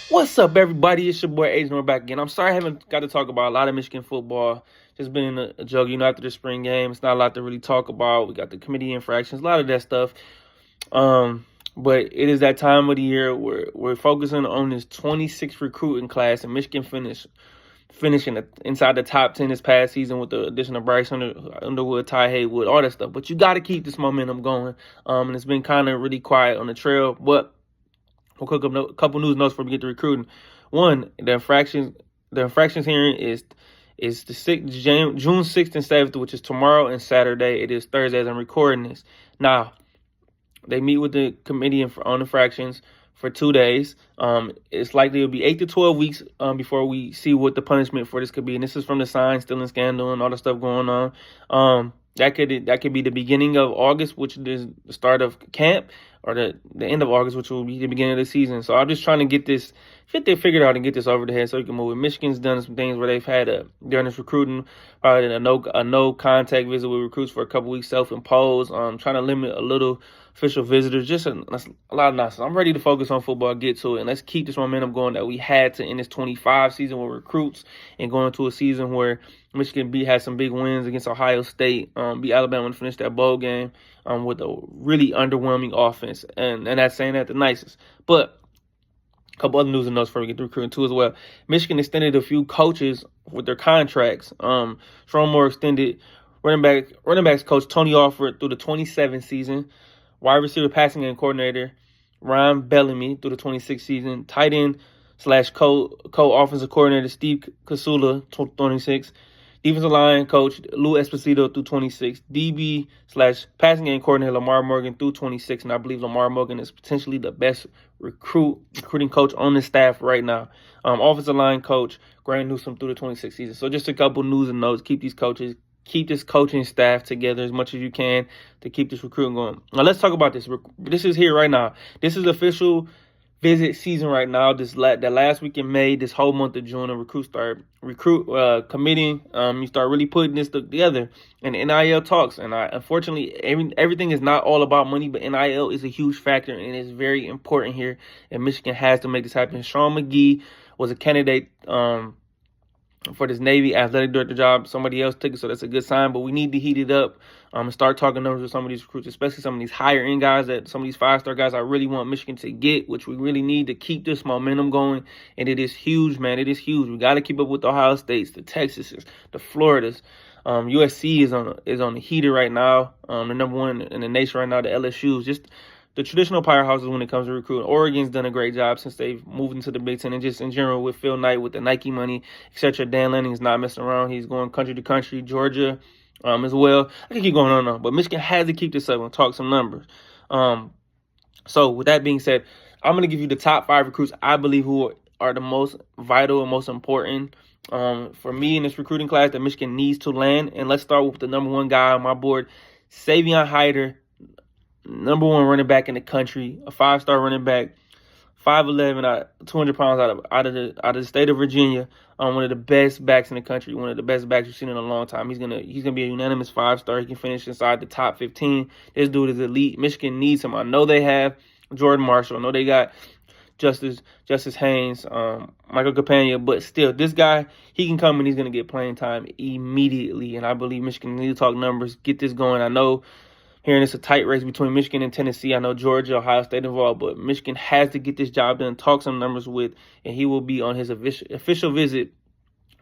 What's up, everybody? It's your boy Aiden. We're back again. I'm sorry I haven't got to talk about a lot of Michigan football. Just been in a jug, after the spring game. It's not a lot to really talk about. We got the committee infractions, a lot of that stuff. But it is that time of the year where we're focusing on this 26 recruiting class, and Michigan finishing inside the top 10 this past season with the addition of Bryce Underwood, Ty Haywood, all that stuff. But you got to keep this momentum going. And it's been kind of really quiet on the trail, but we'll cook up a couple news notes before we get to recruiting. One, the infractions hearing is the June 6th and 7th, which is tomorrow and Saturday. It is Thursday as I'm recording this. Now, they meet with the committee on infractions for 2 days. It's likely it'll be 8 to 12 weeks before we see what the punishment for this could be. And this is from the sign stealing scandal and all the stuff going on. That could be the beginning of August, which is the start of camp, or the end of August, which will be the beginning of the season. So I'm just trying to get this figured out and get this over the head so we can move it. Michigan's done some things where they've had during this recruiting, probably a no contact visit with recruits for a couple weeks, self-imposed, trying to limit a little official visitors, just a lot of nonsense. I'm ready to focus on football, get to it, and let's keep this momentum going that we had to end this 25 season with recruits and going into a season where Michigan had some big wins against Ohio State, beat Alabama and finished that bowl game with a really underwhelming offense, and that's saying that the nicest. But a couple other news and notes before we get to recruiting too as well. Michigan extended a few coaches with their contracts. Sharon Moore extended running backs coach Tony Alford through the 27th season. Wide receiver passing game coordinator Ryan Bellamy through the 26th season. Tight end / co-offensive coordinator Steve Kasula, 26. Defensive line coach Lou Esposito through 26. DB / passing game coordinator Lamar Morgan through 26. And I believe Lamar Morgan is potentially the best recruiting coach on the staff right now. Offensive line coach Grant Newsome through the 26th season. So just a couple news and notes. Keep this coaching staff together as much as you can to keep this recruiting going. Now let's talk about this. This is here right now. This is official visit season right now. The last week in May, this whole month of June, and recruits start committing. You start really putting this together, and NIL talks. And unfortunately, everything is not all about money, but NIL is a huge factor and it's very important here. And Michigan has to make this happen. Sean McGee was a candidate for this Navy athletic director job. Somebody else took it, so that's a good sign. But we need to heat it up and start talking numbers with some of these recruits, especially some of these higher end guys, some of these 5-star guys I really want Michigan to get, which we really need to keep this momentum going. And it is huge, man. It is huge. We got to keep up with the Ohio States, the Texases, the Floridas. USC is on the heater right now. The number one in the nation right now. The LSU's just the traditional powerhouses when it comes to recruiting. Oregon's done a great job since they've moved into the Big Ten, and just in general with Phil Knight, with the Nike money, etc. Dan Lanning's not messing around. He's going country to country. Georgia as well. I can keep going on and on, but Michigan has to keep this up and talk some numbers. So with that being said, I'm going to give you the top 5 recruits I believe who are the most vital and most important for me in this recruiting class that Michigan needs to land. And let's start with the number 1 guy on my board, Savion Hyder. Number 1 running back in the country, a 5-star running back, 5'11", 200 pounds out of the state of Virginia. One of the best backs in the country, one of the best backs we've seen in a long time. He's gonna be a unanimous 5-star. He can finish inside the top 15. This dude is elite. Michigan needs him. I know they have Jordan Marshall. I know they got Justice Haynes, Michael Campagna, but still, this guy, he can come and he's gonna get playing time immediately. And I believe Michigan needs to talk numbers, get this going. I know hearing it's a tight race between Michigan and Tennessee. I know Georgia, Ohio State involved, but Michigan has to get this job done, talk some numbers with, and he will be on his official visit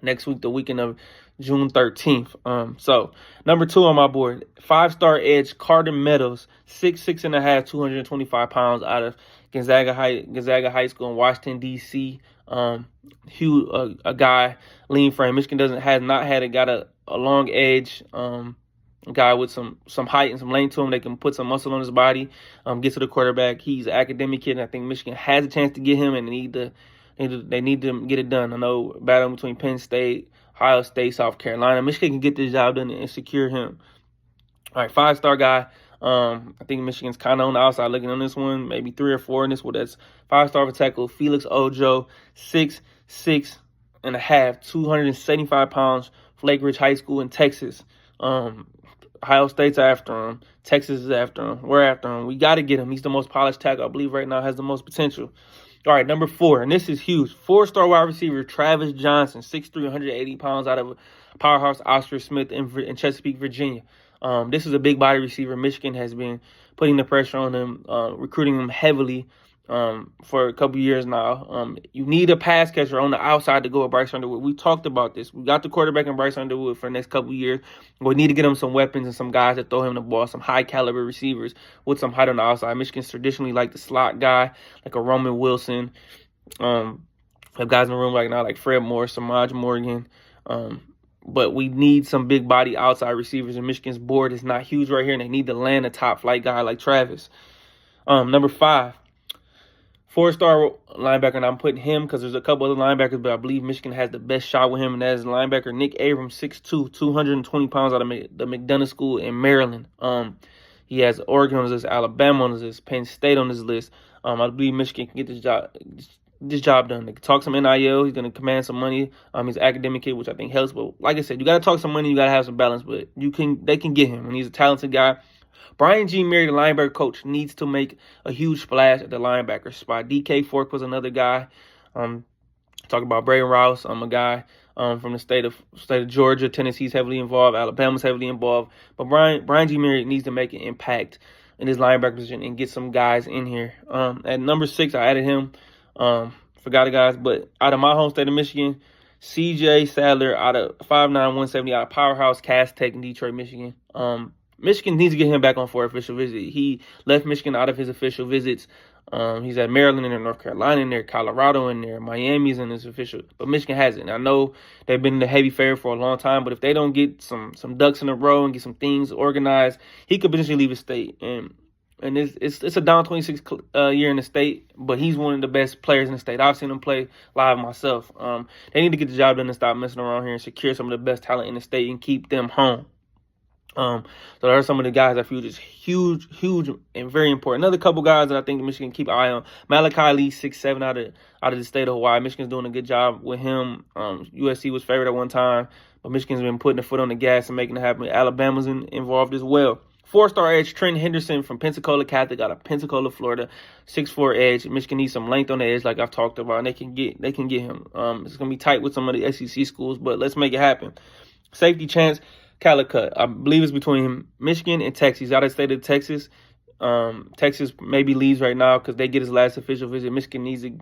next week, the weekend of June 13th. So, number 2 on my board, 5-star edge Carter Meadows, 6'6.5", 225 pounds, out of Gonzaga High School in Washington, D.C. Huge, a guy, lean frame. Michigan has not got a long edge, guy with some height and some length to him. They can put some muscle on his body, get to the quarterback. He's an academic kid, and I think Michigan has a chance to get him, and they need to get it done. I know battle between Penn State, Ohio State, South Carolina. Michigan can get this job done and secure him. All right, 5-star guy. I think Michigan's kind of on the outside looking on this one, maybe 3 or 4 in this one. That's 5-star tackle Felix Ojo, 6'6.5", 275 pounds, Flake Ridge High School in Texas. Ohio State's after him. Texas is after him. We're after him. We got to get him. He's the most polished tackle, I believe, right now, has the most potential. All right, number 4, and this is huge. 4-star wide receiver Travis Johnson, 6'3", 180 pounds, out of Powerhouse Oscar Smith in Chesapeake, Virginia. This is a big body receiver. Michigan has been putting the pressure on him, recruiting him heavily for a couple years now. You need a pass catcher on the outside to go with Bryce Underwood. We talked about this. We got the quarterback in Bryce Underwood for the next couple years. We need to get him some weapons and some guys that throw him the ball, some high caliber receivers with some height on the outside. Michigan's traditionally like the slot guy, like a Roman Wilson. Have guys in the room right now like Fred Morris, Samaj Morgan. But we need some big body outside receivers, and Michigan's board is not huge right here, and they need to land a top flight guy like Travis. Number 5. 4-star linebacker, and I'm putting him because there's a couple other linebackers, but I believe Michigan has the best shot with him, and that is linebacker Nick Abrams, 6'2", 220 pounds, out of the McDonough School in Maryland. He has Oregon on his list, Alabama on his list, Penn State on his list. I believe Michigan can get this job done. They can talk some NIL. He's going to command some money. He's an academic kid, which I think helps. But like I said, you got to talk some money. You got to have some balance. But they can get him, and he's a talented guy. Brian G. Mary, the linebacker coach, needs to make a huge splash at the linebacker spot. DK Fork was another guy. Talk about Braden Rouse. I'm a guy from the state of Georgia. Tennessee's heavily involved. Alabama's heavily involved. But Brian G. Mary needs to make an impact in his linebacker position and get some guys in here. At number 6, I added him. Forgot the guys, but out of my home state of Michigan, C.J. Sadler, out of 5'9", 170, out of Powerhouse Cass Tech in Detroit, Michigan. Michigan needs to get him back on for an official visit. He left Michigan out of his official visits. He's at Maryland in there, North Carolina in there, Colorado in there, Miami's in his official. But Michigan hasn't. I know they've been the heavy favorite for a long time, but if they don't get some ducks in a row and get some things organized, he could potentially leave the state. And it's a down 26 year in the state, but he's one of the best players in the state. I've seen him play live myself. They need to get the job done and stop messing around here and secure some of the best talent in the state and keep them home. So there are some of the guys I feel just huge, and very important. Another couple guys that I think Michigan keep an eye on. Malachi Lee, 6'7", out of the state of Hawaii. Michigan's doing a good job with him. USC was favored at one time, but Michigan's been putting the foot on the gas and making it happen. Alabama's involved as well. 4-star edge Trent Henderson from Pensacola Catholic out of Pensacola, Florida. 6'4" edge. Michigan needs some length on the edge, like I've talked about, and they can get him. It's gonna be tight with some of the SEC schools, but let's make it happen. Safety Chance Calicut. I believe it's between Michigan and Texas. He's out of the state of Texas. Texas maybe leaves right now because they get his last official visit. Michigan needs to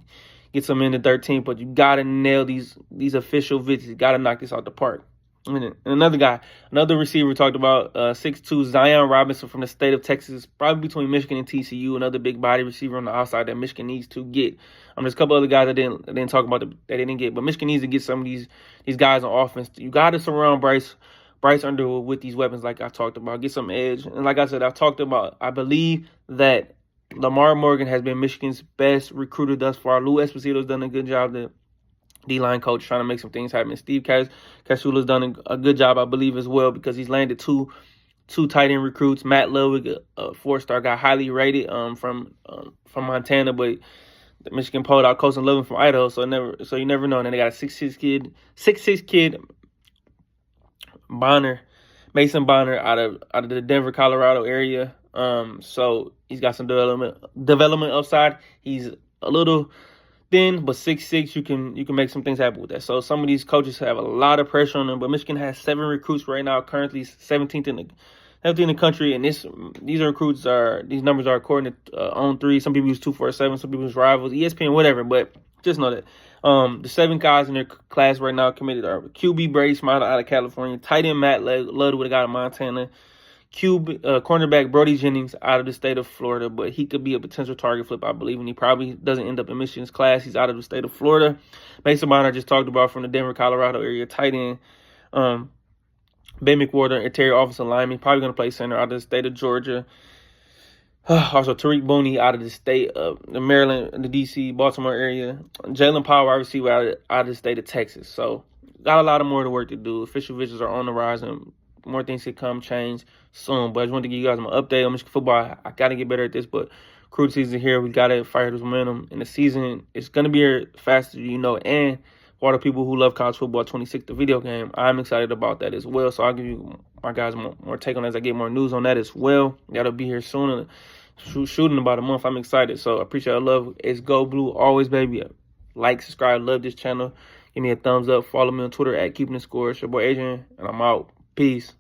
get some in the 13th, but you got to nail these official visits. You got to knock this out the park. And another guy, another receiver we talked about, 6'2", Zion Robinson from the state of Texas, probably between Michigan and TCU, another big body receiver on the outside that Michigan needs to get. There's a couple other guys I didn't talk about that they didn't get, but Michigan needs to get some of these guys on offense. You got to surround Bryce Underwood with these weapons like I talked about. Get some edge. And like I said, I've talked about, I believe that Lamar Morgan has been Michigan's best recruiter thus far. Lou Esposito's done a good job, the D-line coach, trying to make some things happen. Steve Casula's done a good job, I believe, as well, because he's landed two tight end recruits. Matt Ludwig, a 4-star guy, highly rated from Montana, but Michigan pulled out Colson Lovin from Idaho, so you never know. And then they got a 6'6" kid, Mason Bonner out of the Denver, Colorado area. So he's got some development upside. He's a little thin, but 6'6", you can make some things happen with that. So some of these coaches have a lot of pressure on them, but Michigan has 7 recruits right now, currently 17th in the country, and these numbers are according to On3. Some people use 247, some people use Rivals, ESPN, whatever, but just know that the 7 guys in their class right now committed are QB Brady Smiley out of California, tight end Matt Ludwig out of Montana, cornerback Brody Jennings out of the state of Florida, but he could be a potential target flip, I believe, and he probably doesn't end up in Michigan's class. He's out of the state of Florida. Mason Bonner I just talked about from the Denver, Colorado area, tight end. Ben McWhorter, interior offensive lineman, probably going to play center out of the state of Georgia. Also, Tariq Booney out of the state of the Maryland, the D.C., Baltimore area. Jalen Powell, wide receiver, out of the state of Texas. So, got a lot of more work to do. Official visits are on the rise, and more things could change soon. But I just wanted to give you guys an update on Michigan football. I got to get better at this, but recruit season here. We got to fire this momentum. And the season is going to be here faster, and for all the people who love college football 26, the video game, I'm excited about that as well. So I'll give you my guys more take on as I get more news on that as well. That'll be here soon shooting about a month. I'm excited. So I appreciate your love. It's Go Blue always, baby. Like, subscribe, love this channel. Give me a thumbs up. Follow me on Twitter at Keeping the Score. It's your boy Adrian, and I'm out. Peace.